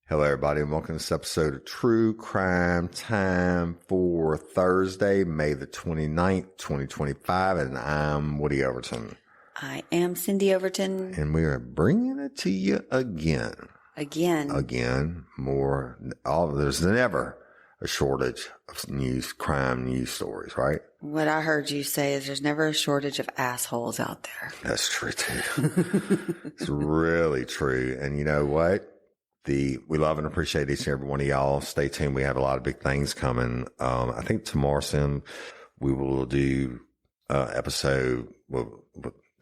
Hello, everybody, and welcome to this episode of True Crime Time for Thursday, May the 29th, 2025, and I'm Woody Overton. I am Cyndi Overton. And we are bringing it to you again. There's never a shortage of crime news stories, right? What I heard you say is there's never a shortage of assholes out there. That's true, too. It's really true. And you know what? We love and appreciate each and every one of y'all. Stay tuned. We have a lot of big things coming. I think tomorrow soon we will do episode. We'll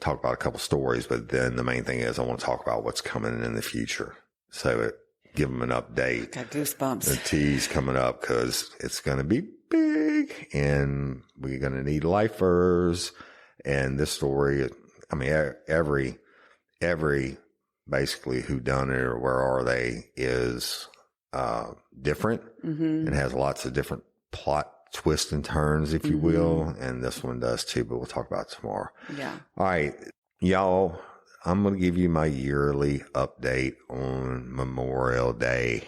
talk about a couple stories, but then the main thing is I want to talk about what's coming in the future. So give them an update. Got goosebumps. The tease coming up because it's going to be big and we're going to need lifers. And this story, I mean, every basically who done it or where are they is different and has lots of different plot twists and turns, if you will. And this one does too, but we'll talk about it tomorrow. Yeah. All right, y'all, I'm going to give you my yearly update on Memorial Day.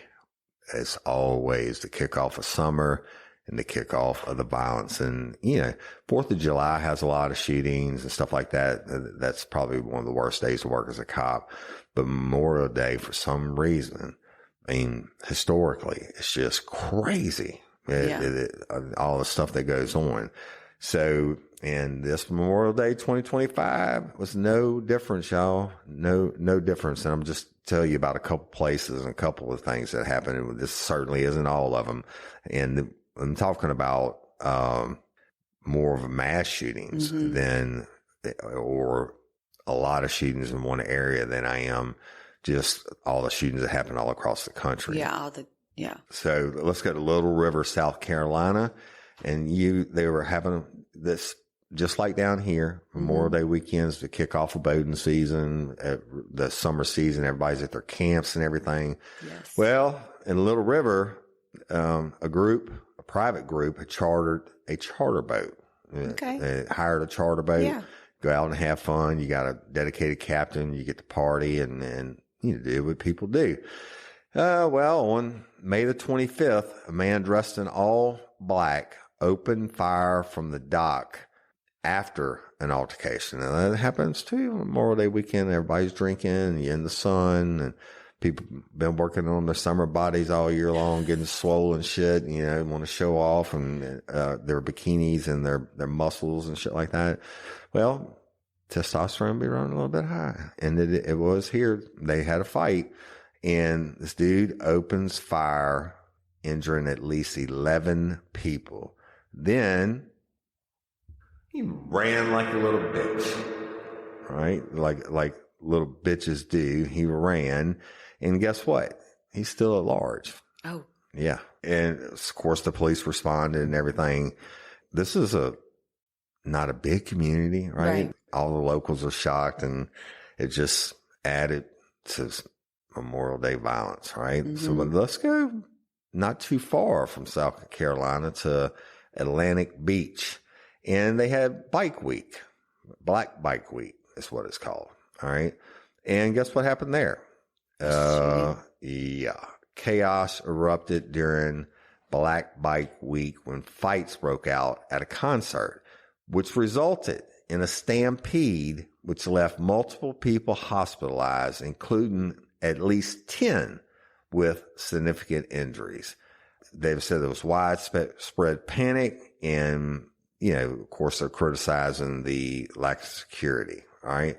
As always, the kickoff of summer and the kickoff of the violence. And, 4th of July has a lot of shootings and stuff like that. That's probably one of the worst days to work as a cop. But Memorial Day, for some reason, historically, it's just crazy. All the stuff that goes on. So, and this Memorial Day 2025 was no difference, y'all. No difference. And I'm just telling you about a couple places and a couple of things that happened. And this certainly isn't all of them. And I'm talking about, more of mass shootings or a lot of shootings in one area than I am just all the shootings that happen all across the country. Yeah. So let's go to Little River, South Carolina. And they were having this just like down here, Memorial Day weekends to kick off a boating season, the summer season. Everybody's at their camps and everything. Yes. Well, in Little River, a private group had chartered a charter boat. Okay. They hired a charter boat. Yeah. Go out and have fun. You got a dedicated captain. You get to party and you do what people do. Well, on May the 25th, a man dressed in all black opened fire from the dock after an altercation. And that happens too on Memorial Day weekend. Everybody's drinking, you're in the sun, and people been working on their summer bodies all year long, getting swollen shit, want to show off and, their bikinis and their muscles and shit like that. Well, testosterone be running a little bit high. And it was here. They had a fight and this dude opens fire, injuring at least 11 people. Then he ran like a little bitch, right? Like little bitches do. He ran. And guess what? He's still at large. Oh. Yeah. And of course the police responded and everything. This is not a big community, right? All the locals are shocked and it just added to Memorial Day violence, right? So but let's go not too far from South Carolina to Atlantic Beach. And they had Bike Week. Black Bike Week is what it's called. All right. And guess what happened there? Chaos erupted during Black Bike Week when fights broke out at a concert, which resulted in a stampede, which left multiple people hospitalized, including at least 10 with significant injuries. They've said there was widespread panic and, of course, they're criticizing the lack of security. All right.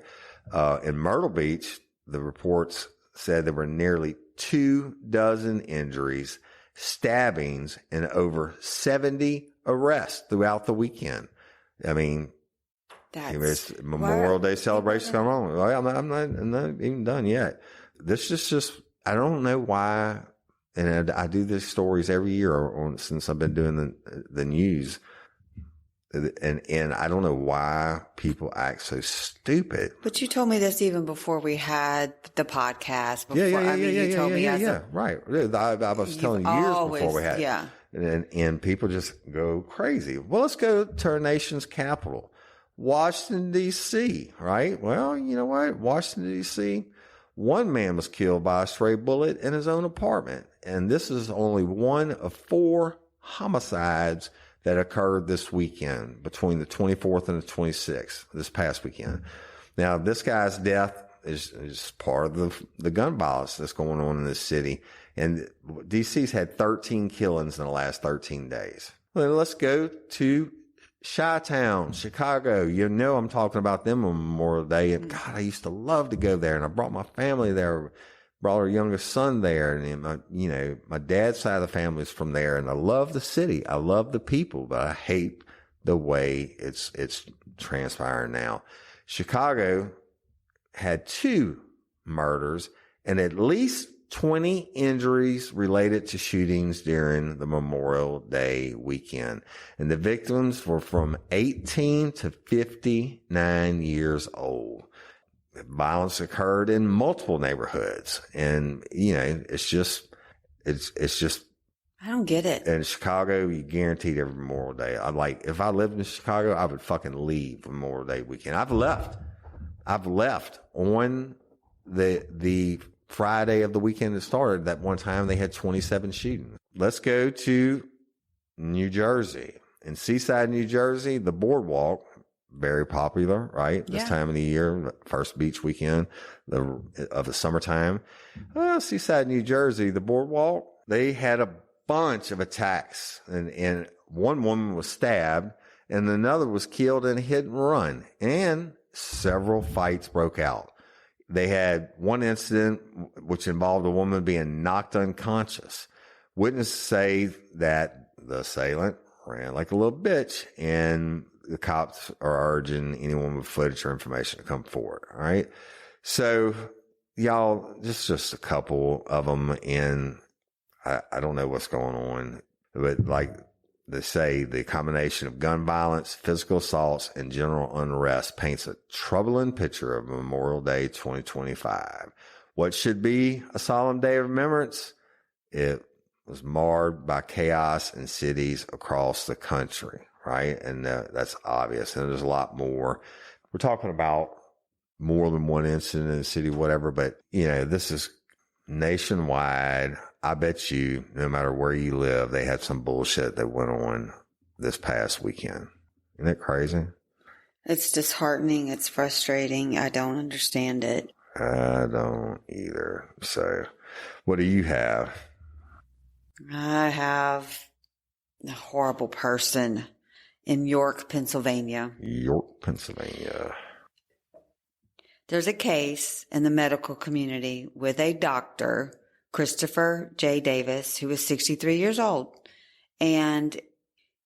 In Myrtle Beach, the reports said there were nearly 24 injuries, stabbings, and over 70 arrests throughout the weekend. I mean, it's Memorial Day celebration going on. Well, I'm not even done yet. This is just, I don't know why. And I do these stories every year since I've been doing the news. And I don't know why people act so stupid. But you told me this even before we had the podcast. Before, you told me. Right. I was telling you years before we had. Yeah. And people just go crazy. Well, let's go to our nation's capital, Washington, D.C., right? Well, you know what? Washington, D.C., One man was killed by a stray bullet in his own apartment. And this is only one of 4 homicides that occurred this weekend between the 24th and the 26th, this past weekend. Now, this guy's death is part of the gun violence that's going on in this city. And DC's had 13 killings in the last 13 days. Well, let's go to Chi-Town, Chicago. You know I'm talking about them on Memorial Day. And God, I used to love to go there. And I brought my family there, brought our youngest son there. And my dad's side of the family is from there. And I love the city. I love the people, but I hate the way it's transpiring now. Chicago had 2 murders and at least 20 injuries related to shootings during the Memorial Day weekend. And the victims were from 18 to 59 years old. Violence occurred in multiple neighborhoods. And, it's just, I don't get it. in Chicago, you guaranteed every Memorial Day. If I lived in Chicago, I would fucking leave Memorial Day weekend. I've left on the Friday of the weekend that started. That one time they had 27 shootings. Let's go to New Jersey. In Seaside, New Jersey, the boardwalk, very popular, right? This time of the year, first beach weekend of the summertime. Seaside, New Jersey, the boardwalk, they had a bunch of attacks. And one woman was stabbed and another was killed in a hit and run. And several fights broke out. They had one incident which involved a woman being knocked unconscious. Witnesses say that the assailant ran like a little bitch, and the cops are urging anyone with footage or information to come forward. All right. So y'all, just a couple of them. And I don't know what's going on, but like they say, the combination of gun violence, physical assaults, and general unrest paints a troubling picture of Memorial Day 2025. What should be a solemn day of remembrance, it was marred by chaos in cities across the country, right? And that's obvious. And there's a lot more. We're talking about more than one incident in the city, whatever, but, this is nationwide. I bet you, no matter where you live, they had some bullshit that went on this past weekend. Isn't it crazy? It's disheartening. It's frustrating. I don't understand it. I don't either. So, what do you have? I have a horrible person in York, Pennsylvania. York, Pennsylvania. There's a case in the medical community with a doctor, Christopher J. Davis, who was 63 years old. And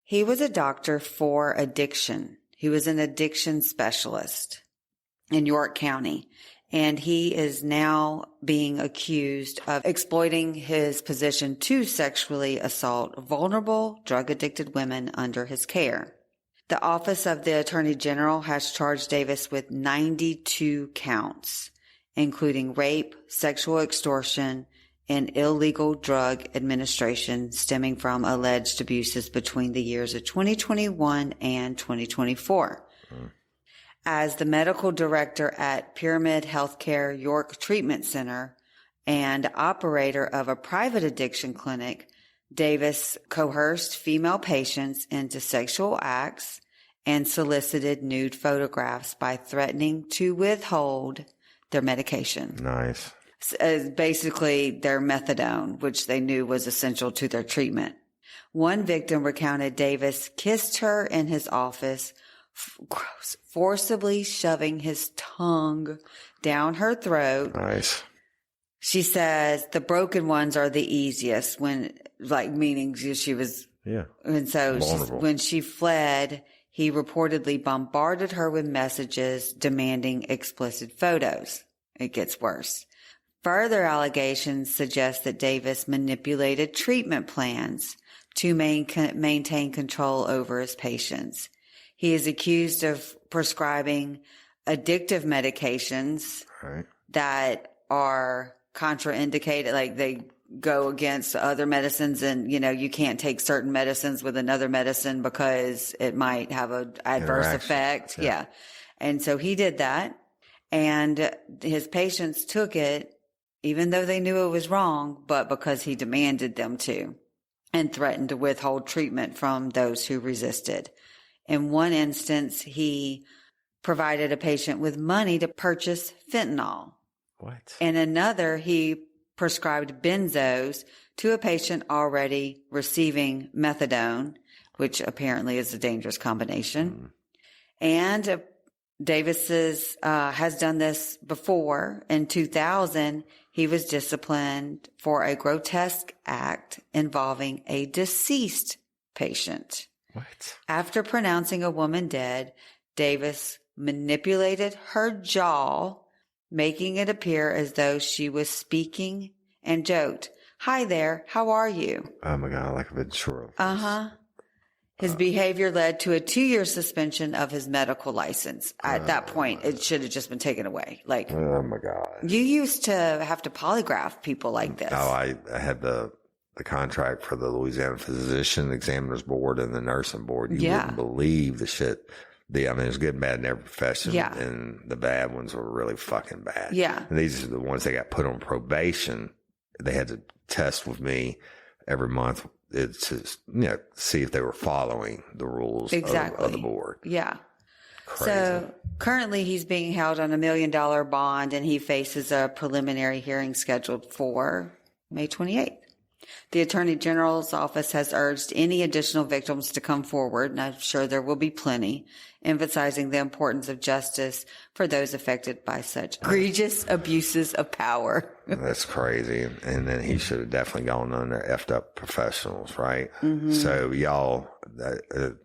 he was a doctor for addiction. He was an addiction specialist in York County. And he is now being accused of exploiting his position to sexually assault vulnerable, drug-addicted women under his care. The Office of the Attorney General has charged Davis with 92 counts, including rape, sexual extortion, and illegal drug administration stemming from alleged abuses between the years of 2021 and 2024. As the medical director at Pyramid Healthcare York Treatment Center and operator of a private addiction clinic, Davis coerced female patients into sexual acts and solicited nude photographs by threatening to withhold their medication. Nice. Basically their methadone, which they knew was essential to their treatment. One victim recounted Davis kissed her in his office, forcibly shoving his tongue down her throat. Nice. She says the broken ones are the easiest meaning she was, and so when she fled, he reportedly bombarded her with messages demanding explicit photos. It gets worse. Further allegations suggest that Davis manipulated treatment plans to maintain control over his patients. He is accused of prescribing addictive medications that are contraindicated, like they go against other medicines, and you can't take certain medicines with another medicine because it might have an adverse effect. Yeah. And so he did that. And his patients took it, even though they knew it was wrong, but because he demanded them to, and threatened to withhold treatment from those who resisted. In one instance, he provided a patient with money to purchase fentanyl. What? In another, he prescribed benzos to a patient already receiving methadone, which apparently is a dangerous combination. And Davis has done this before. In 2000, he was disciplined for a grotesque act involving a deceased patient. What? After pronouncing a woman dead, Davis manipulated her jaw, making it appear as though she was speaking, and joked, "Hi there, how are you?" Oh my God, like a ventriloquist. His behavior led to a 2-year suspension of his medical license. At that point, it should have just been taken away. Like, oh my God. You used to have to polygraph people like this. Oh, I had the contract for the Louisiana Physician Examiners Board and the Nursing Board. You wouldn't believe the shit. There's good and bad in every profession. Yeah. And the bad ones were really fucking bad. Yeah. And these are the ones that got put on probation. They had to test with me every month. It's just, see if they were following the rules of the board. Yeah. Crazy. So currently he's being held on $1 million bond, and he faces a preliminary hearing scheduled for May 28th. The Attorney General's office has urged any additional victims to come forward, and I'm sure there will be plenty, emphasizing the importance of justice for those affected by such egregious abuses of power. That's crazy. And then he should have definitely gone under effed up professionals, right? So y'all,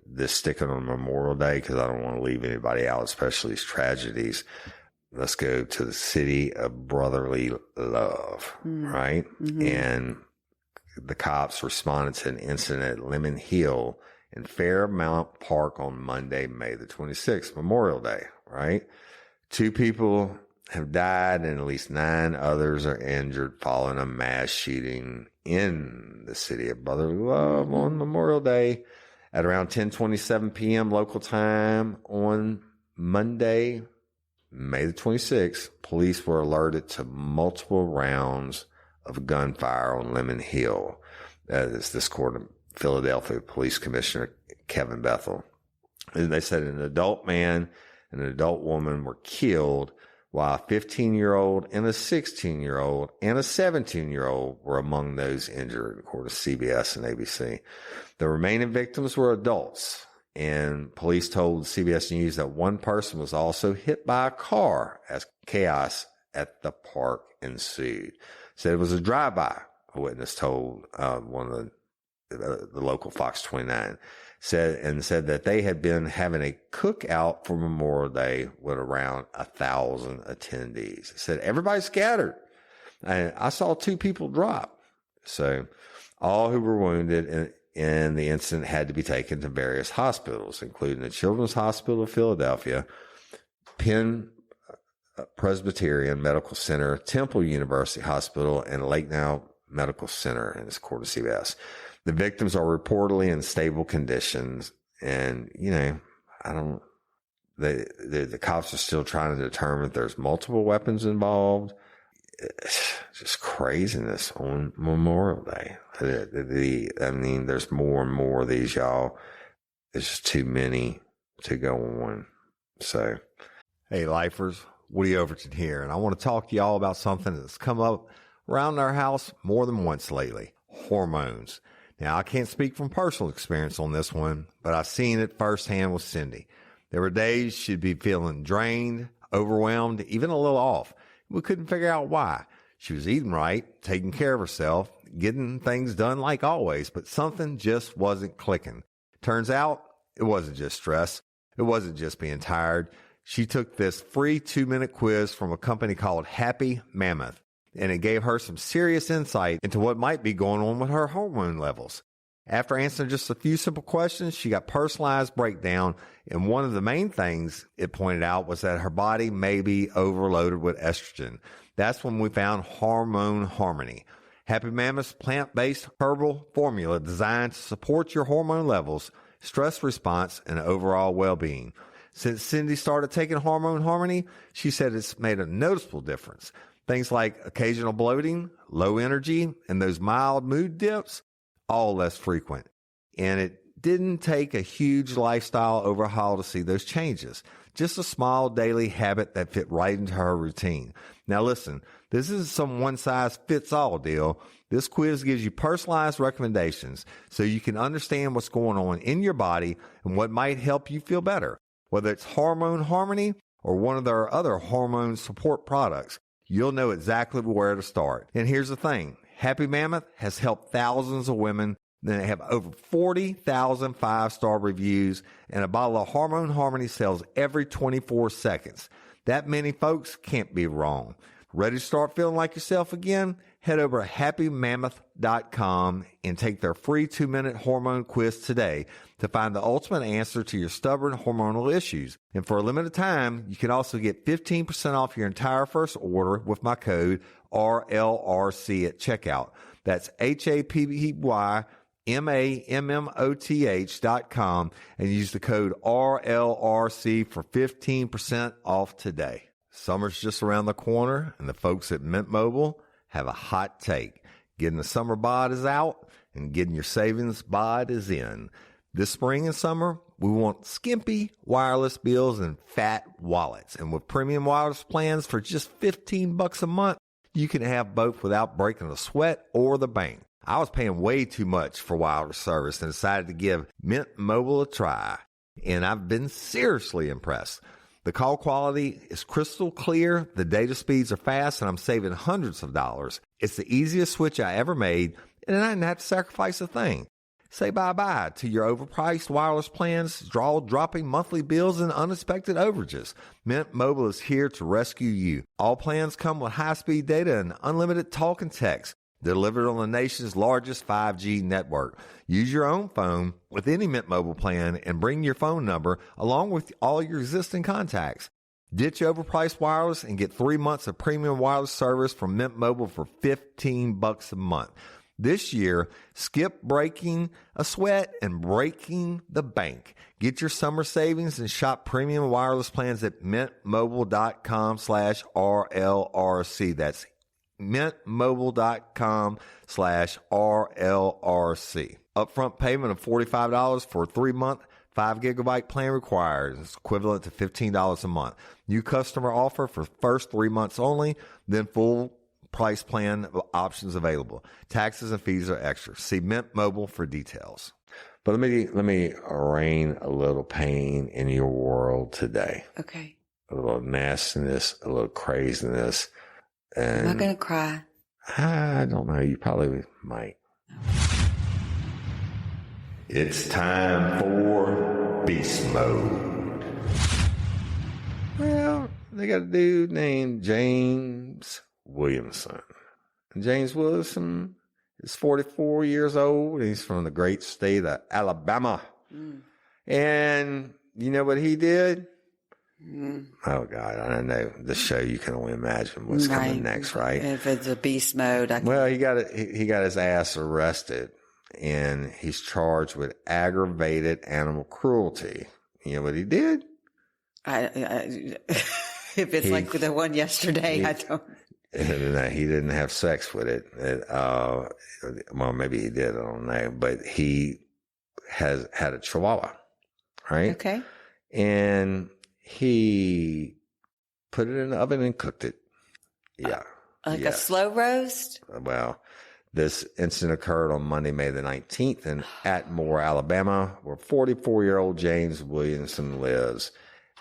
this sticking on Memorial Day, because I don't want to leave anybody out, especially these tragedies. Let's go to the city of brotherly love, right? And the cops responded to an incident at Lemon Hill in Fairmount Park on Monday, May the 26th, Memorial Day, right? 2 people have died and at least 9 others are injured following a mass shooting in the city of brotherly love on Memorial Day at around 10:27 p.m. local time on Monday, May the 26th. Police were alerted to multiple rounds of gunfire on Lemon Hill. It's this court of Philadelphia Police Commissioner Kevin Bethel. And they said an adult man and an adult woman were killed, while a 15-year-old and a 16-year-old and a 17-year-old were among those injured, according to CBS and ABC. The remaining victims were adults, and police told CBS News that one person was also hit by a car as chaos at the park ensued. Said it was a drive-by, a witness told one of the local Fox 29. Said that they had been having a cookout for Memorial Day with around 1,000 attendees. Said everybody scattered, and I saw 2 people drop. So all who were wounded in the incident had to be taken to various hospitals, including the Children's Hospital of Philadelphia, Penn Presbyterian Medical Center, Temple University Hospital, and Lake Now Medical Center, in this court of CBS. The victims are reportedly in stable conditions, and the cops are still trying to determine if there's multiple weapons involved. It's just craziness on Memorial Day. There's more and more of these, y'all. There's just too many to go on. So, hey, lifers. Woody Overton here, and I want to talk to y'all about something that's come up around our house more than once lately: hormones. Now, I can't speak from personal experience on this one, but I've seen it firsthand with Cyndi. There were days she'd be feeling drained, overwhelmed, even a little off. We couldn't figure out why. She was eating right, taking care of herself, getting things done like always, but something just wasn't clicking. Turns out it wasn't just stress. It wasn't just being tired. She took this free 2-minute quiz from a company called Happy Mammoth, and it gave her some serious insight into what might be going on with her hormone levels. After answering just a few simple questions, she got personalized breakdown, and one of the main things it pointed out was that her body may be overloaded with estrogen. That's when we found Hormone Harmony, Happy Mammoth's plant-based herbal formula designed to support your hormone levels, stress response, and overall well-being. Since Cyndi started taking Hormone Harmony, she said it's made a noticeable difference. Things like occasional bloating, low energy, and those mild mood dips, all less frequent. And it didn't take a huge lifestyle overhaul to see those changes. Just a small daily habit that fit right into her routine. Now listen, this isn't some one-size-fits-all deal. This quiz gives you personalized recommendations so you can understand what's going on in your body and what might help you feel better. Whether it's Hormone Harmony or one of their other hormone support products, you'll know exactly where to start. And here's the thing. Happy Mammoth has helped thousands of women. They have over 40,000 five-star reviews, and a bottle of Hormone Harmony sells every 24 seconds. That many folks can't be wrong. Ready to start feeling like yourself again? Head over to happymammoth.com and take their free 2-minute hormone quiz today to find the ultimate answer to your stubborn hormonal issues. And for a limited time, you can also get 15% off your entire first order with my code RLRC at checkout. That's HAPPYMAMMOTH.com and use the code RLRC for 15% off today. Summer's just around the corner, and the folks at Mint Mobile have a hot take. Getting the summer bod is out, and getting your savings bod is in. This spring and summer, we want skimpy wireless bills and fat wallets. And with premium wireless plans for just $15 a month, you can have both without breaking a sweat or the bank. I was paying way too much for wireless service and decided to give Mint Mobile a try. And I've been seriously impressed. The call quality is crystal clear, the data speeds are fast, and I'm saving hundreds of dollars. It's the easiest switch I ever made, and I didn't have to sacrifice a thing. Say bye-bye to your overpriced wireless plans, dropping monthly bills, and unexpected overages. Mint Mobile is here to rescue you. All plans come with high-speed data and unlimited talk and text, delivered on the nation's largest 5G network. Use your own phone with any Mint Mobile plan and bring your phone number along with all your existing contacts. Ditch overpriced wireless and get 3 months of premium wireless service from Mint Mobile for $15 a month. This year, skip breaking a sweat and breaking the bank. Get your summer savings and shop premium wireless plans at mintmobile.com/RLRC. That's mintmobile.com/RLRC. Upfront payment of $45 for a 3-month, 5-gigabyte plan required. It's equivalent to $15 a month. New customer offer for first 3 months only, then full price plan options available. Taxes and fees are extra. See Mint Mobile for details. But let me rain a little pain in your world today. Okay. A little nastiness, a little craziness. And am I going to cry? I don't know. You probably might. It's time for Beast Mode. Well, they got a dude named James Williamson. And James Williamson is 44 years old. He's from the great state of Alabama. And you know what he did? Oh God, I don't know. The show, you can only imagine what's coming next, right? If it's a beast mode, well, he got his ass arrested, and he's charged with aggravated animal cruelty. You know what he did? If it's like the one yesterday, I don't. No, he didn't have sex with it. Well, maybe he did. I don't know. But he has had a chihuahua, right? Okay. And he put it in the oven and cooked it. Yeah. Like a slow roast? Well, this incident occurred on Monday, May the 19th in Atmore, Alabama, where 44-year-old James Williamson lives.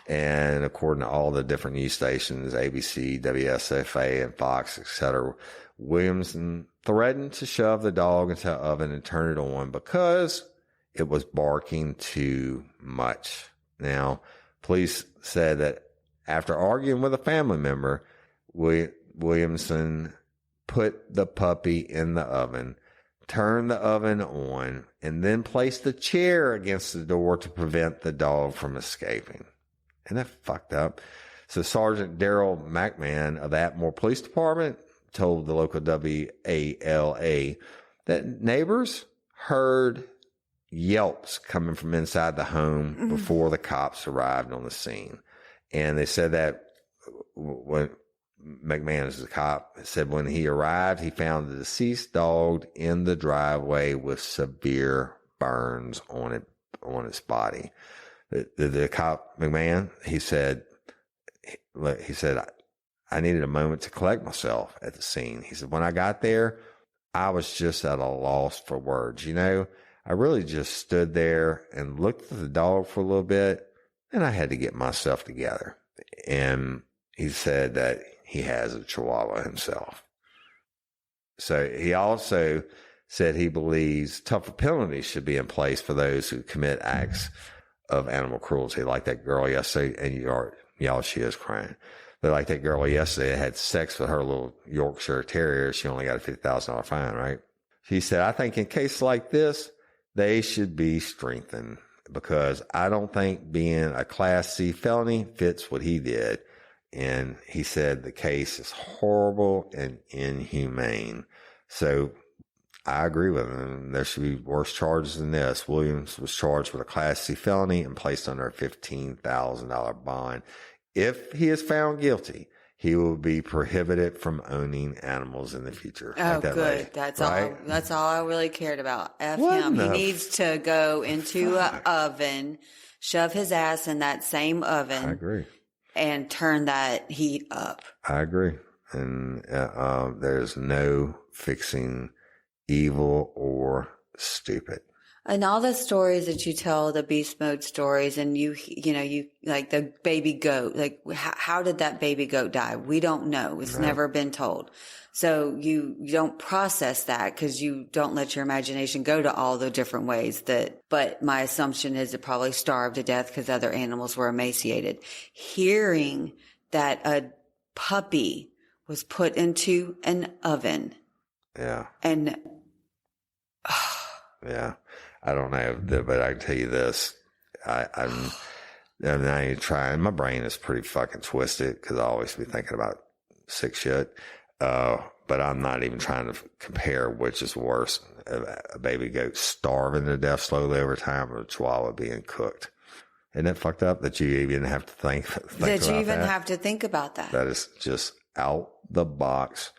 And according to all the different news stations, ABC, WSFA, and Fox, etc., Williamson threatened to shove the dog into the oven and turn it on because it was barking too much. Now, police said that after arguing with a family member, Williamson put the puppy in the oven, turned the oven on, and then placed a chair against the door to prevent the dog from escaping. Isn't that fucked up? So Sergeant Daryl McMahon of the Atmore Police Department told the local WALA that neighbors heard yelps coming from inside the home before the cops arrived on the scene. And they said that when McMahon is the cop, said when he arrived, he found the deceased dog in the driveway with severe burns on its body. The cop, McMahon, he said, I needed a moment to collect myself at the scene. He said, when I got there, I was just at a loss for words. You know, I really just stood there and looked at the dog for a little bit, and I had to get myself together. And he said that he has a Chihuahua himself. So he also said he believes tougher penalties should be in place for those who commit acts of animal cruelty, like that girl yesterday, and y'all, she is crying. But like that girl yesterday that had sex with her little Yorkshire Terrier, she only got a $50,000 fine, right? He said, I think in cases like this, they should be strengthened because I don't think being a Class C felony fits what he did. And he said the case is horrible and inhumane. So I agree with him. There should be worse charges than this. Williams was charged with a Class C felony and placed under a $15,000 bond. If he is found guilty, he will be prohibited from owning animals in the future. Oh, like that good. lady, That's right? all. That's all I really cared about. F What him. He the needs to go into an oven, shove his ass in that same oven. I agree. And turn that heat up. I agree. And there's no fixing evil or stupid. And all the stories that you tell, the beast mode stories, and you like the baby goat, like how did that baby goat die? We don't know. It's never been told. So you don't process that because you don't let your imagination go to all the different ways but my assumption is it probably starved to death because other animals were emaciated. Hearing that a puppy was put into an oven. Yeah. And yeah. I don't know, but I can tell you this. I'm not even trying. My brain is pretty fucking twisted because I always be thinking about sick shit. But I'm not even trying to compare which is worse, a baby goat starving to death slowly over time or a Chihuahua being cooked. Isn't that fucked up that you even have to think about that? That you even have to think about that. That is just out the box.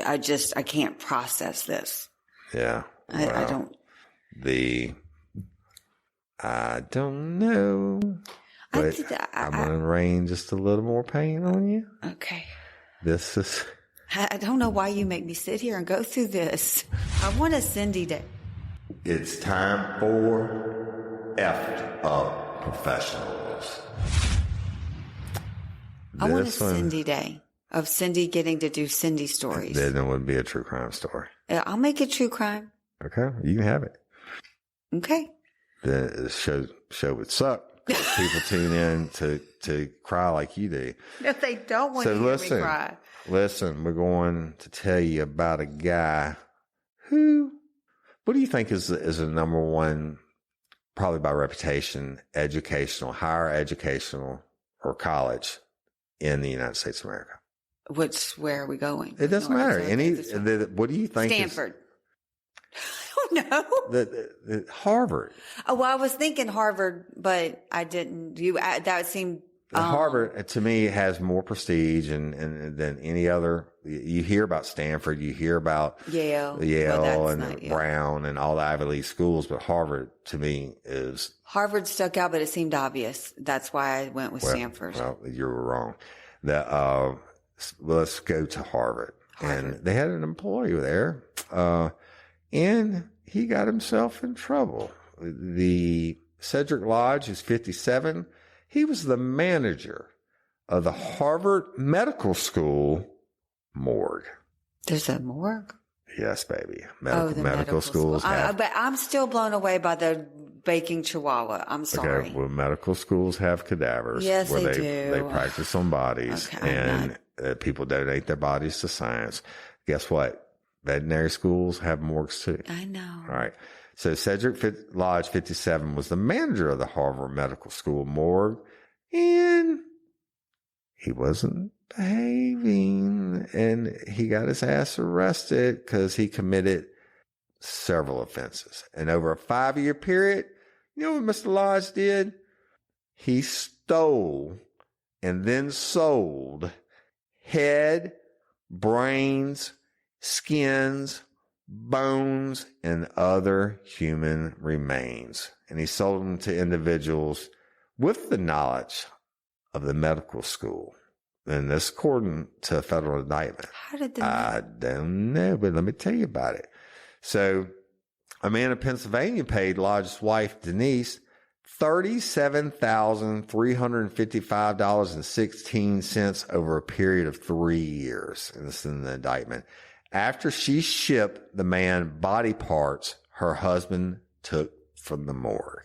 I can't process this. Yeah. I don't. I don't know. But I'm going to rain just a little more pain on you. Okay. This is. I don't know why you make me sit here and go through this. I want a Cyndi day. It's time for Effed Up Professionals. I want a Cyndi day of Cyndi getting to do Cyndi stories. Then it would be a true crime story. I'll make it true crime. Okay, you can have it. Okay. The show would suck because people tune in to cry like you do. No, they don't want to hear me cry. Listen, we're going to tell you about a guy who, what do you think is the number one, probably by reputation, higher educational or college in the United States of America? Where are we going? It doesn't matter. What do you think? Stanford. I don't know. Harvard. Oh, well, I was thinking Harvard, but I didn't. That seemed. Harvard, to me, has more prestige and than any other. You hear about Stanford, you hear about Yale and Brown and all the Ivy League schools, but Harvard, to me, is. Harvard stuck out, but it seemed obvious. That's why I went with Stanford. Well, you were wrong. Let's go to Harvard. And they had an employee there, and he got himself in trouble. The Cedric Lodge, who's 57, he was the manager of the Harvard Medical School morgue. There's a morgue? Yes, baby. Medical schools have. But I'm still blown away by the baking chihuahua. I'm sorry. Okay, well, medical schools have cadavers. Yes, where they do. They practice on bodies, and people donate their bodies to science. Guess what? Veterinary schools have morgues too. I know. All right. So Cedric Lodge, 57, was the manager of the Harvard Medical School morgue, and he wasn't behaving, and he got his ass arrested because he committed several offenses. And over a 5-year period, you know what Mr. Lodge did? He stole and then sold head, brains, skins, bones, and other human remains. And he sold them to individuals with the knowledge of the medical school. And this according to a federal indictment. How did I don't know, but let me tell you about it. So a man in Pennsylvania paid Lodge's wife, Denise, $37,355.16 over a period of 3 years. And this is in the indictment. After she shipped the man body parts her husband took from the morgue.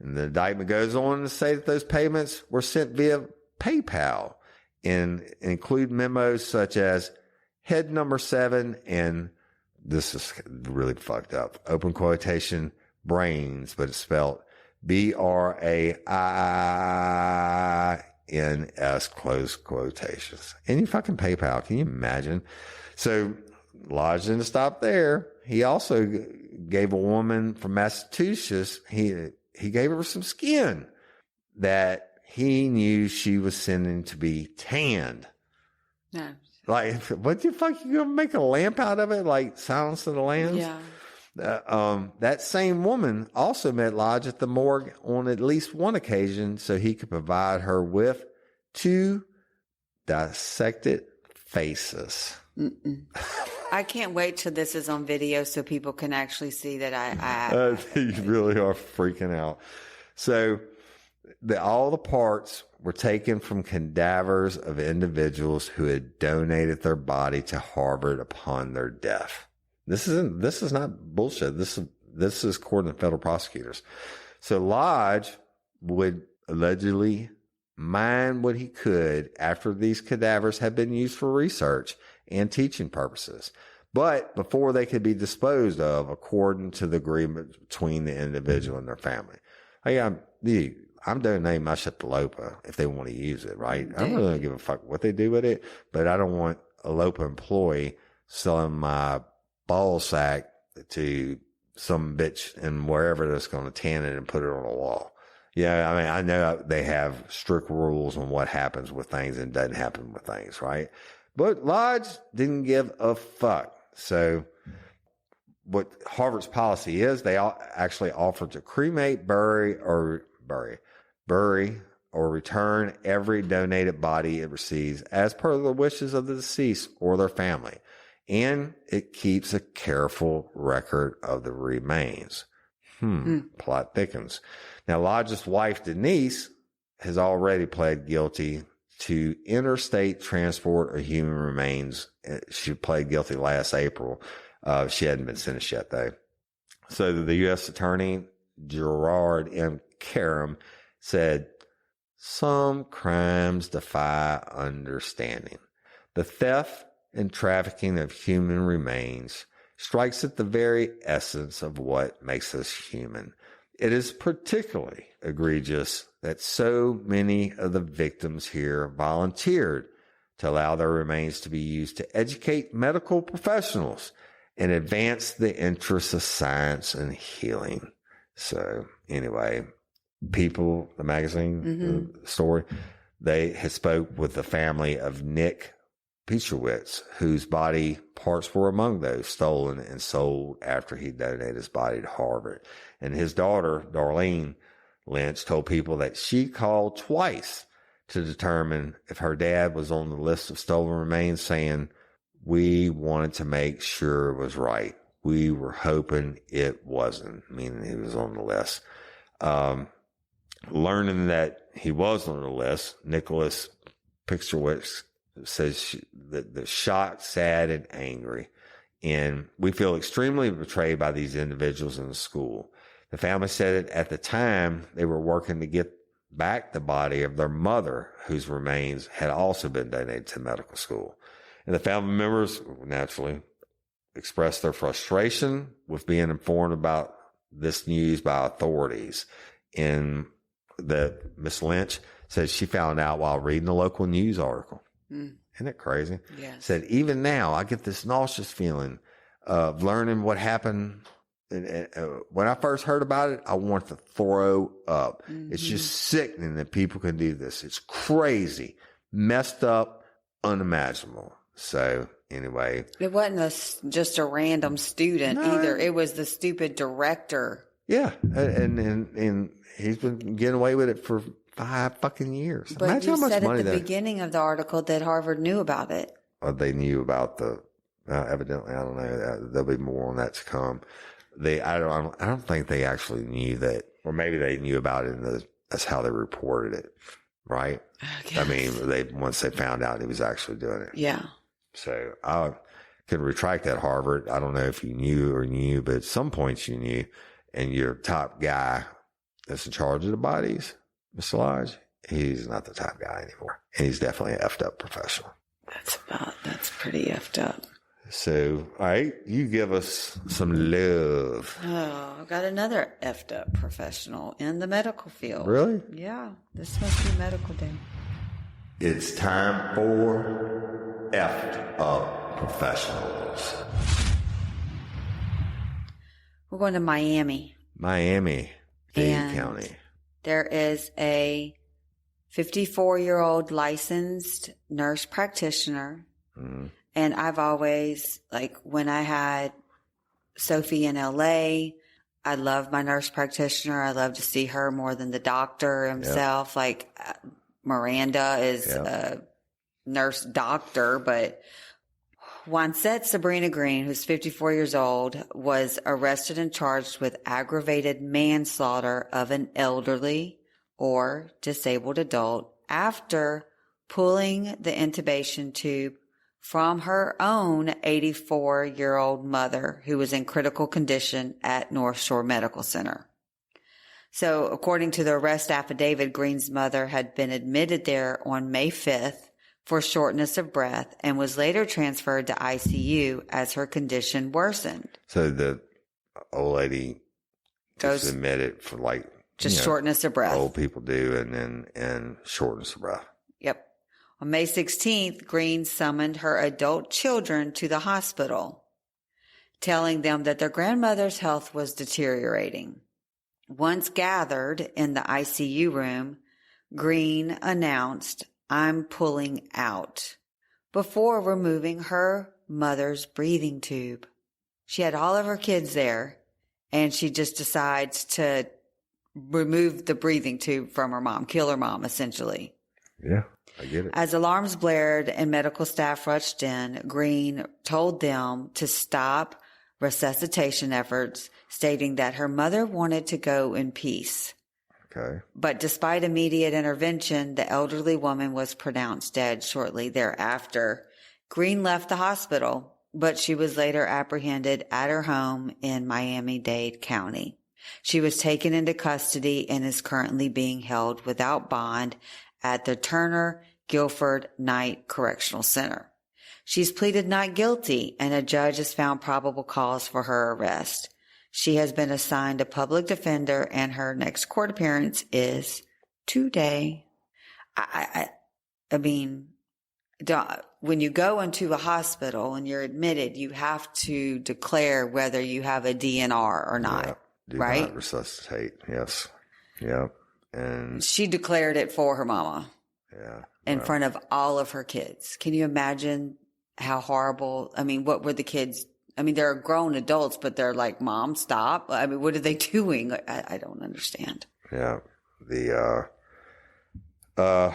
And the indictment goes on to say that those payments were sent via PayPal and include memos such as head number 7 and this is really fucked up. Open quotation, brains, but it's spelled BRAINS, close quotations. And you fucking PayPal. Can you imagine? So Lodge didn't stop there. He also gave a woman from Massachusetts, he gave her some skin that he knew she was sending to be tanned. No. Like, what the fuck? You gonna make a lamp out of it? Like Silence of the Lambs? Yeah. That same woman also met Lodge at the morgue on at least one occasion so he could provide her with 2 dissected faces. I can't wait till this is on video so people can actually see that I You really are freaking out. So all the parts were taken from cadavers of individuals who had donated their body to Harvard upon their death. This is not bullshit. This is according to federal prosecutors. So Lodge would allegedly mine what he could after these cadavers had been used for research and teaching purposes. But before they could be disposed of, according to the agreement between the individual and their family. I'm donating my shit to LOPA if they want to use it, right? I don't really give a fuck what they do with it, but I don't want a LOPA employee selling my ball sack to some bitch and wherever that's going to tan it and put it on a wall. Yeah, I mean, I know they have strict rules on what happens with things and doesn't happen with things, right? But Lodge didn't give a fuck. So what Harvard's policy is, they actually offer to cremate, bury, or return every donated body it receives as per the wishes of the deceased or their family. And it keeps a careful record of the remains. Plot thickens. Now, Lodge's wife, Denise, has already pled guilty to interstate transport of human remains. She pled guilty last April. She hadn't been sentenced yet, though. So the U.S. Attorney, Gerard M. Karam, said, some crimes defy understanding. The theft and trafficking of human remains strikes at the very essence of what makes us human. It is particularly egregious that so many of the victims here volunteered to allow their remains to be used to educate medical professionals and advance the interests of science and healing. So anyway, People, the magazine, the story, they had spoke with the family of Nick Petrowitz, whose body parts were among those stolen and sold after he donated his body to Harvard. And his daughter, Darlene Lynch, told people that she called twice to determine if her dad was on the list of stolen remains, saying, we wanted to make sure it was right. We were hoping it wasn't, meaning he was on the list. Learning that he was on the list, Nicholas Pixelwitz says that they're shocked, sad, and angry. And we feel extremely betrayed by these individuals in the school. The family said that at the time they were working to get back the body of their mother, whose remains had also been donated to medical school. And the family members naturally expressed their frustration with being informed about this news by authorities. And that Miss Lynch said she found out while reading a local news article. Isn't it crazy? Yes. Said, even now, I get this nauseous feeling of learning what happened. And when I first heard about it, I wanted to throw up. Mm-hmm. It's just sickening that people can do this. It's crazy, messed up, unimaginable. So anyway, it wasn't just a random student either. It was the stupid director. Yeah, and he's been getting away with it for 5 fucking years. But imagine how much money at the beginning of the article that Harvard knew about it. They knew about the evidently. I don't know. There'll be more on that to come. I don't think they actually knew that, or maybe they knew about it. That's how they reported it, right? I mean, once they found out he was actually doing it. Yeah. So I can retract that, Harvard. I don't know if you knew, but at some points you knew. And your top guy that's in charge of the bodies, Mr. Lodge, he's not the top guy anymore. And he's definitely an effed up professional. That's pretty effed up. So, all right, you give us some love. Oh, I've got another effed up professional in the medical field. Really? Yeah, this must be medical day. It's time for effed up professionals. We're going to Miami. Dade County. There is a 54-year-old licensed nurse practitioner. Mm. And I've always, when I had Sophie in LA, I loved my nurse practitioner. I love to see her more than the doctor himself. Yep. Miranda is a nurse doctor, but Wansett Sabrina Green, who's 54 years old, was arrested and charged with aggravated manslaughter of an elderly or disabled adult after pulling the intubation tube from her own 84-year-old mother who was in critical condition at North Shore Medical Center. So according to the arrest affidavit, Green's mother had been admitted there on May 5th for shortness of breath and was later transferred to ICU as her condition worsened. So the old lady goes admitted for shortness of breath. Old people do, and shortness of breath. Yep. On May 16th, Green summoned her adult children to the hospital, telling them that their grandmother's health was deteriorating. Once gathered in the ICU room, Green announced, "I'm pulling out," before removing her mother's breathing tube. She had all of her kids there, and she just decides to remove the breathing tube from her mom, kill her mom, essentially. Yeah, I get it. As alarms blared and medical staff rushed in, Green told them to stop resuscitation efforts, stating that her mother wanted to go in peace. Okay. But despite immediate intervention, the elderly woman was pronounced dead shortly thereafter. Green left the hospital, but she was later apprehended at her home in Miami-Dade County. She was taken into custody and is currently being held without bond at the Turner Guilford Night Correctional Center. She's pleaded not guilty, and a judge has found probable cause for her arrest. She has been assigned a public defender, and her next court appearance is today. I mean, when you go into a hospital and you're admitted, you have to declare whether you have a DNR or not. Yeah, do right? not resuscitate. Yes. Yeah. And she declared it for her mama. Yeah. In front of all of her kids. Can you imagine how horrible? I mean, what were the kids? I mean, they're grown adults, but they're like, "Mom, stop." I mean, what are they doing? I don't understand. Yeah. I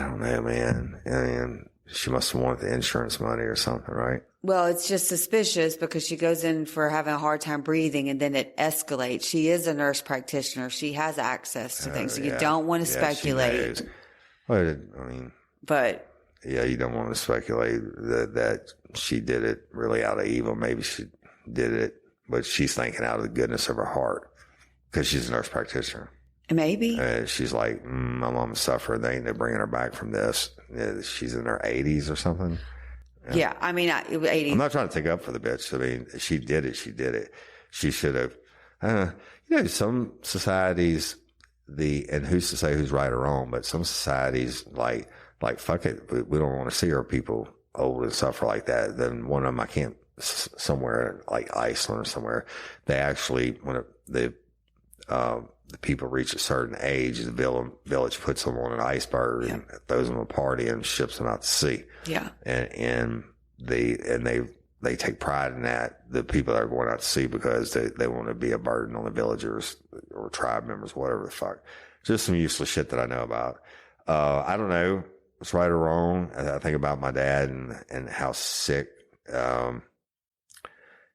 don't know, man. And she must have wanted the insurance money or something, right? Well, it's just suspicious because she goes in for having a hard time breathing and then it escalates. She is a nurse practitioner. She has access to things. So you don't want to speculate. Well, I mean, but yeah, you don't want to speculate that she did it really out of evil. Maybe she did it, but she's thinking out of the goodness of her heart because she's a nurse practitioner. Maybe. She's like, my mom suffered. They ain't no bringing her back from this. She's in her 80s or something. Yeah, I mean, 80s. I'm not trying to take up for the bitch. I mean, she did it. She should have. Some societies, and who's to say who's right or wrong, but some societies like fuck it, we don't want to see our people old and suffer like that. Then one of them, I can't somewhere like Iceland or somewhere, they actually, when the people reach a certain age, the village puts them on an iceberg and throws them a party and ships them out to sea. Yeah. And they take pride in that, the people that are going out to sea, because they want to be a burden on the villagers or tribe members, whatever the fuck. Just some useless shit that I know about. I don't know what's right or wrong. I think about my dad and how sick,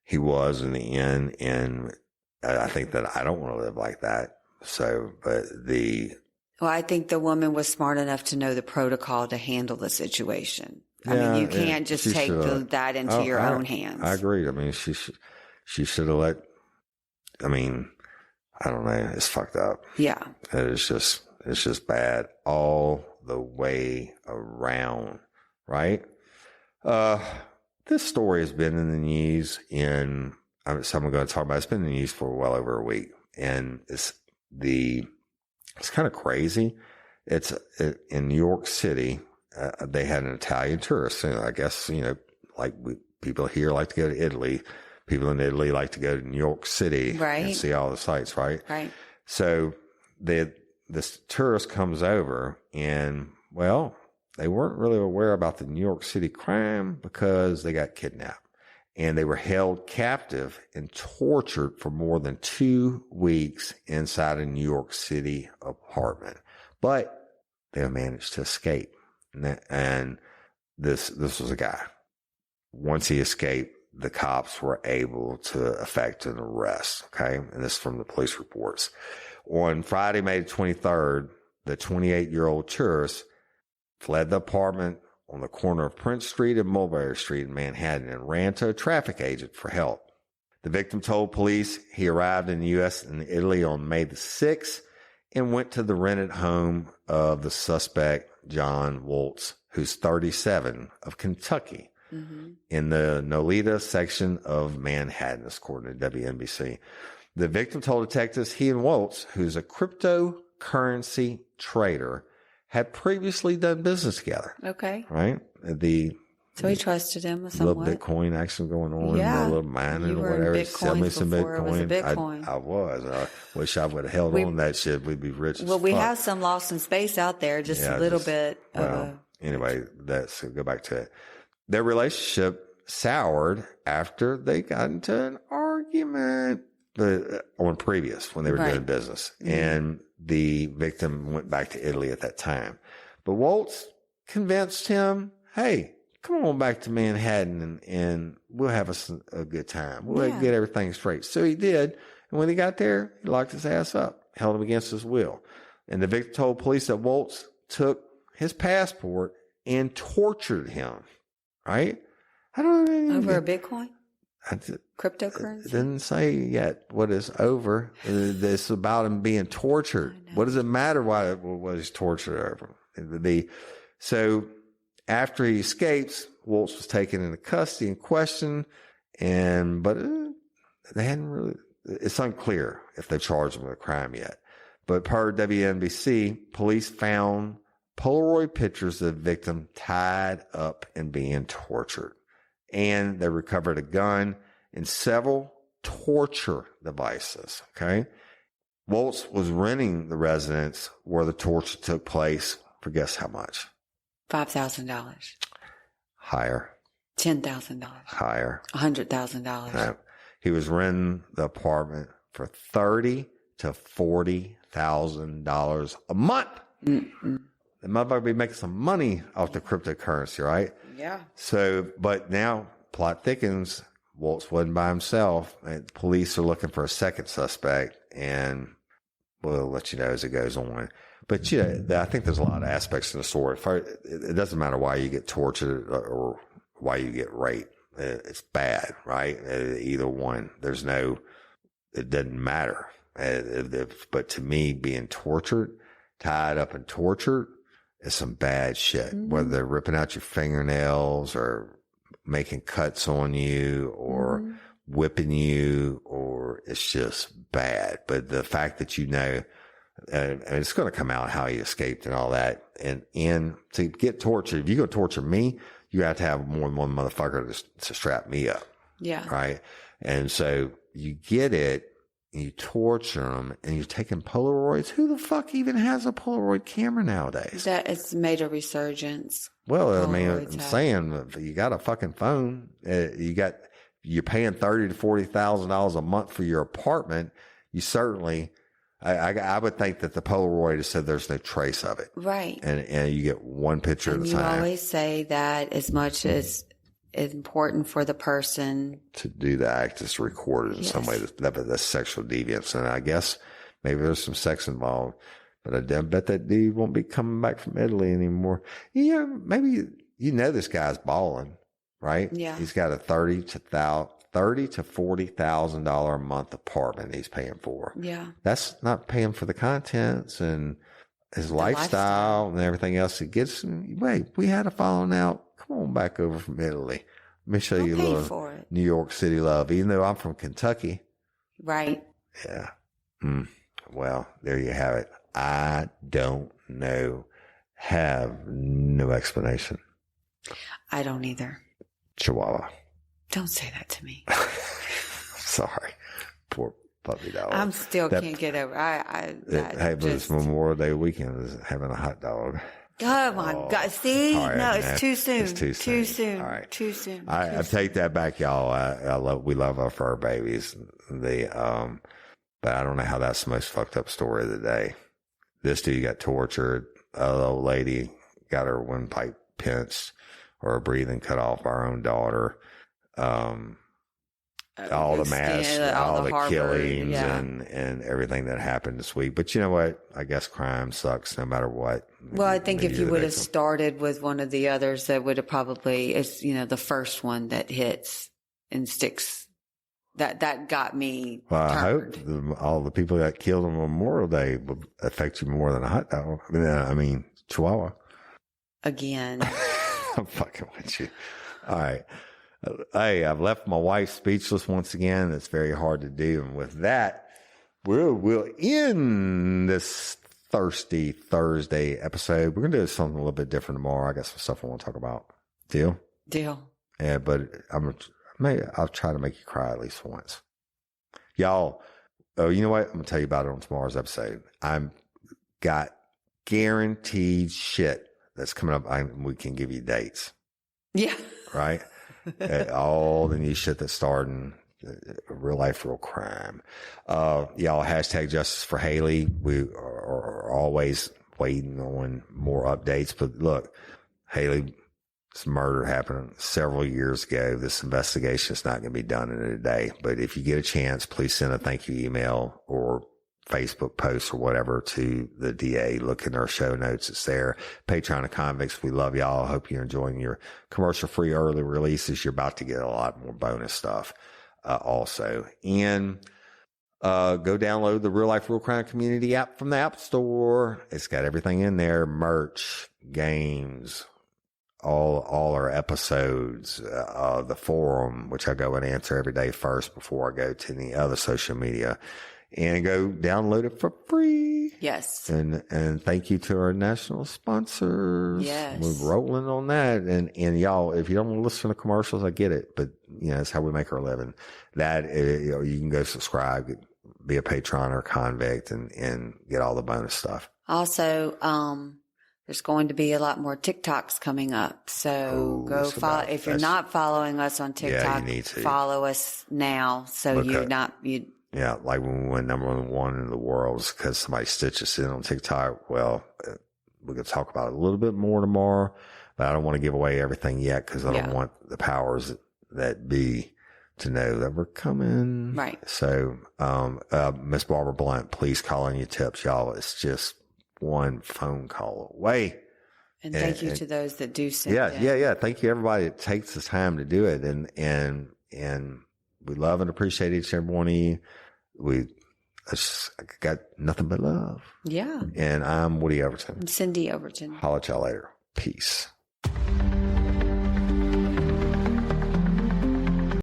he was in the end. And I think that I don't want to live like that. So, well, I think the woman was smart enough to know the protocol to handle the situation. I mean, you can't just take that into your own hands. I agree. I mean, she should have I mean, I don't know. It's fucked up. Yeah. It's just bad all the way around, right? This story has been in the news so I'm going to talk about, it's been in the news for well over a week, and it's kind of crazy. It's in New York City. They had an Italian tourist. And I guess, people here like to go to Italy. People in Italy like to go to New York City and see all the sights, right? Right. So this tourist comes over, and, well, they weren't really aware about the New York City crime because they got kidnapped. And they were held captive and tortured for more than 2 weeks inside a New York City apartment. But they managed to escape. And this was a guy. Once he escaped, the cops were able to effect an arrest. Okay. And this is from the police reports. On Friday, May 23rd, the 28-year-old tourist fled the apartment on the corner of Prince Street and Mulberry Street in Manhattan and ran to a traffic agent for help. The victim told police he arrived in the U.S. and Italy on May the 6th and went to the rented home of the suspect, John Waltz, who's 37, of Kentucky, in the Nolita section of Manhattan, according to WNBC. The victim told detectives he and Waltz, who's a cryptocurrency trader, had previously done business together. Okay. Right? So he trusted him somewhat. A little Bitcoin action going on. Yeah. A little mining You or were whatever. in Sell me some Bitcoins before it was a Bitcoin. I was. I wish I would have held on to that shit. We'd be rich as fuck. Well, we have some lost in space out there, just a little bit. Anyway, go back to it. Their relationship soured after they got into an argument when they were doing business. Mm-hmm. And the victim went back to Italy at that time. But Waltz convinced him, hey, come on back to Manhattan and we'll have a good time. We'll get everything straight. So he did. And when he got there, he locked his ass up, held him against his will. And the victim told police that Waltz took his passport and tortured him. Right? I don't know. Over a Bitcoin? Cryptocurrency? It didn't say yet what is over. It's about him being tortured. What does it matter what he's tortured over? So after he escapes, Waltz was taken into custody and questioned, but they hadn't really, it's unclear if they charged him with a crime yet. But per WNBC, police found Polaroid pictures of the victim tied up and being tortured. And they recovered a gun and several torture devices. Okay. Waltz was renting the residence where the torture took place for guess how much? $5,000. Higher. $10,000. Higher. $100,000. No. He was renting the apartment for $30,000 to $40,000 a month. Mm-mm. The motherfucker be making some money off the cryptocurrency, right? Yeah. So, but now plot thickens. Waltz wasn't by himself. And police are looking for a second suspect, and we'll let you know as it goes on. But I think there's a lot of aspects to the story. It doesn't matter why you get tortured or why you get raped. It's bad, right? Either one. It doesn't matter. But to me, being tortured, tied up and tortured, is some bad shit. Mm-hmm. Whether they're ripping out your fingernails or making cuts on you or whipping you, or it's just bad. But the fact that and it's going to come out how he escaped and all that. And to get tortured, if you're going to torture me, you have to have more than one motherfucker to strap me up. Yeah. Right. And so you get it, and you torture them, and you're taking Polaroids. Who the fuck even has a Polaroid camera nowadays? That it's made a resurgence. Well, I mean, Polaroids I'm have. saying you got a fucking phone. You're paying $30,000 to $40,000 a month for your apartment. You certainly, I would think that the Polaroid has said there's no trace of it. Right. And you get one picture at a You time. always say that as much as it's important for the person to do the act is to record it in some way that's sexual deviance. And I guess maybe there's some sex involved, but I bet that dude won't be coming back from Italy anymore. Yeah, maybe, this guy's balling, right? Yeah. He's got a $30,000 to $40,000 a month apartment he's paying for. Yeah. That's not paying for the contents and his lifestyle and everything else. It gets, wait, we had a falling out. Come on back over from Italy. Let me show you a little New York City love, even though I'm from Kentucky. Right. Yeah. Well, there you have it. I don't know. Have no explanation. I don't either. Chihuahua. Don't say that to me. Sorry. Poor puppy dog. I'm still can't get over. But it's Memorial Day weekend. Is having a hot dog. Oh my God. See? Right, no, it's too soon. It's too soon. Too soon. All right. Too soon. I take that back, y'all. We love our fur babies. But I don't know how that's the most fucked up story of the day. This dude got tortured. An old lady got her windpipe pinched or her breathing cut off. Our own daughter. All the mass, all the killings and everything that happened this week. But you know what? I guess crime sucks no matter what. Well, I think if you would have started with one of the others, that would have probably, it's, the first one that hits and sticks. That got me. Well, I turned. hope all the people that killed on Memorial Day will affect you more than a hot dog. I mean, Chihuahua. Again. I'm fucking with you. All right. Hey, I've left my wife speechless once again. It's very hard to do. And with that, we'll end this Thirsty Thursday episode. We're going to do something a little bit different tomorrow. I got some stuff I want to talk about. Deal? Deal. Yeah, but I'll try to make you cry at least once. Y'all, you know what? I'm going to tell you about it on tomorrow's episode. I'm got guaranteed shit that's coming up. We can give you dates. Yeah. Right? All the new shit that's starting, real life, real crime. Y'all, hashtag justice for Haley. We are always waiting on more updates. But look, Haley's murder happened several years ago. This investigation is not going to be done in a day. But if you get a chance, please send a thank you email or Facebook post or whatever to the DA. Look in our show notes. It's there. Patreon of Convicts. We love y'all. I hope you're enjoying your commercial free early releases. You're about to get a lot more bonus stuff, also. And, go download the Real Life Real Crime Community app from the App Store. It's got everything in there. Merch, games, all our episodes, the forum, which I go and answer every day first before I go to any other social media. And go download it for free. Yes. And thank you to our national sponsors. Yes. We're rolling on that. And y'all, if you don't want to listen to commercials, I get it. But, that's how we make our living. You can go subscribe, be a patron or convict and get all the bonus stuff. Also, there's going to be a lot more TikToks coming up. So go follow. If you're not following us on TikTok, you need to follow us now. So Yeah, like when we went number one in the world because somebody stitched us in on TikTok. Well, we're going to talk about it a little bit more tomorrow, but I don't want to give away everything yet because I don't want the powers that be to know that we're coming. Right. So, Miss Barbara Blunt, please call in your tips, y'all. It's just one phone call away. And thank you to those that do send. Yeah. Thank you, everybody that takes the time to do it. And we love and appreciate each and every one of you. I got nothing but love. Yeah. And I'm Woody Overton. I'm Cyndi Overton. Holla at y'all later. Peace.